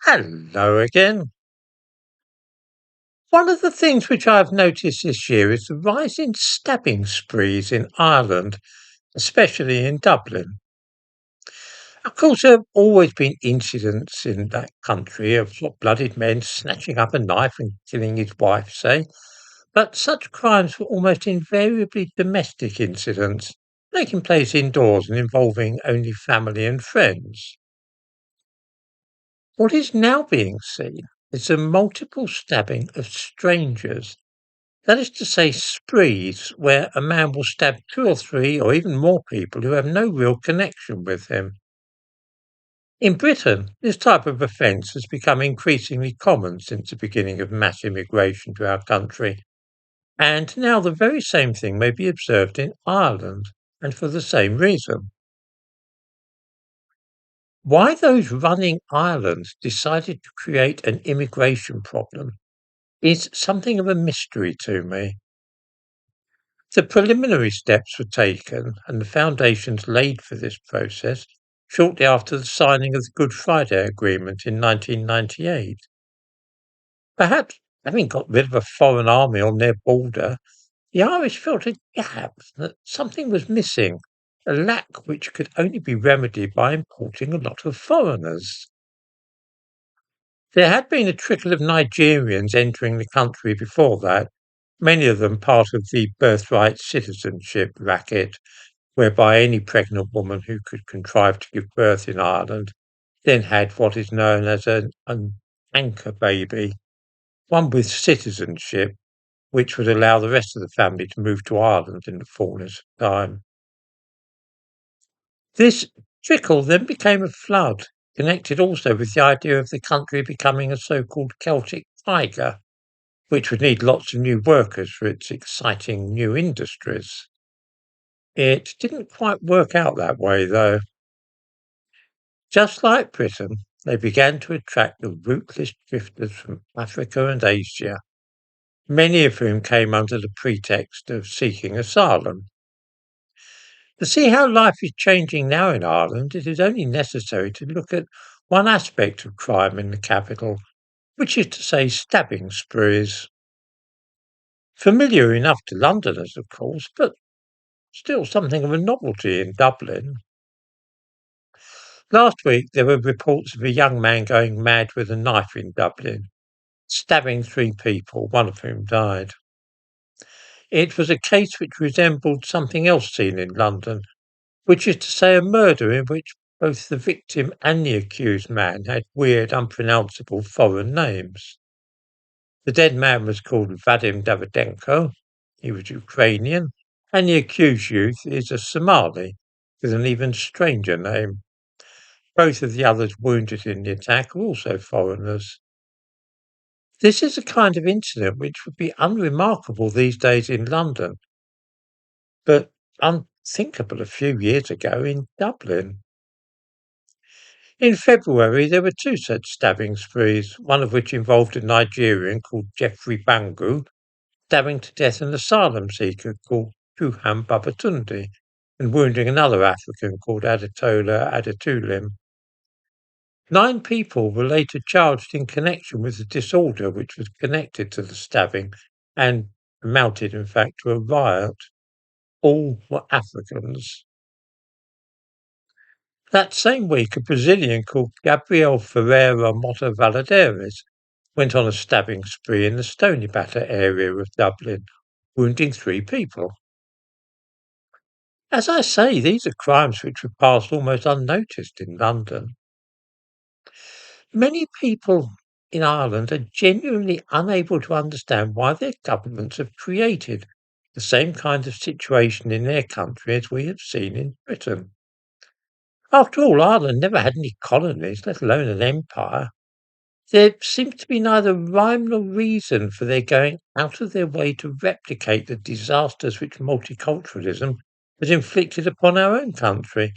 Hello again. One of the things which I've noticed this year is the rise in stabbing sprees in Ireland, especially in Dublin. Of course, there have always been incidents in that country of hot-blooded men snatching up a knife and killing his wife, say, but such crimes were almost invariably domestic incidents, taking place indoors and involving only family and friends. What is now being seen is a multiple stabbing of strangers. That is to say, sprees where a man will stab two or three or even more people who have no real connection with him. In Britain, this type of offence has become increasingly common since the beginning of mass immigration to our country, and now the very same thing may be observed in Ireland, and for the same reason. Why those running Ireland decided to create an immigration problem is something of a mystery to me. The preliminary steps were taken and the foundations laid for this process shortly after the signing of the Good Friday Agreement in 1998. Perhaps having got rid of a foreign army on their border, the Irish felt a gap, that something was missing, a lack which could only be remedied by importing a lot of foreigners. There had been a trickle of Nigerians entering the country before that, many of them part of the birthright citizenship racket, whereby any pregnant woman who could contrive to give birth in Ireland then had what is known as an anchor baby, one with citizenship, which would allow the rest of the family to move to Ireland in the fullness of time. This trickle then became a flood, connected also with the idea of the country becoming a so-called Celtic tiger, which would need lots of new workers for its exciting new industries. It didn't quite work out that way, though. Just like Britain, they began to attract the rootless drifters from Africa and Asia, many of whom came under the pretext of seeking asylum. To see how life is changing now in Ireland, it is only necessary to look at one aspect of crime in the capital, which is to say stabbing sprees. Familiar enough to Londoners, of course, but still something of a novelty in Dublin. Last week there were reports of a young man going mad with a knife in Dublin, stabbing three people, one of whom died. It was a case which resembled something else seen in London, which is to say a murder in which both the victim and the accused man had weird, unpronounceable foreign names. The dead man was called Vadim Davydenko, he was Ukrainian, and the accused youth is a Somali with an even stranger name. Both of the others wounded in the attack are also foreigners. This is a kind of incident which would be unremarkable these days in London, but unthinkable a few years ago in Dublin. In February, there were two such stabbing sprees, one of which involved a Nigerian called Jeffrey Bangu, stabbing to death an asylum seeker called Tuhan Babatunde, and wounding another African called Adetola Adetulim. 9 people were later charged in connection with the disorder which was connected to the stabbing and amounted, in fact, to a riot. All were Africans. That same week, a Brazilian called Gabriel Ferreira Mota Valadares went on a stabbing spree in the Stoneybatter area of Dublin, wounding 3 people. As I say, these are crimes which have passed almost unnoticed in London. Many people in Ireland are genuinely unable to understand why their governments have created the same kind of situation in their country as we have seen in Britain. After all, Ireland never had any colonies, let alone an empire. There seems to be neither rhyme nor reason for their going out of their way to replicate the disasters which multiculturalism has inflicted upon our own country.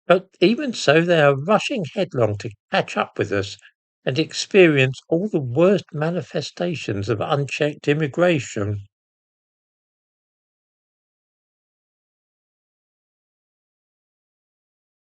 But even so, they are rushing headlong to catch up with us and experience all the worst manifestations of unchecked immigration.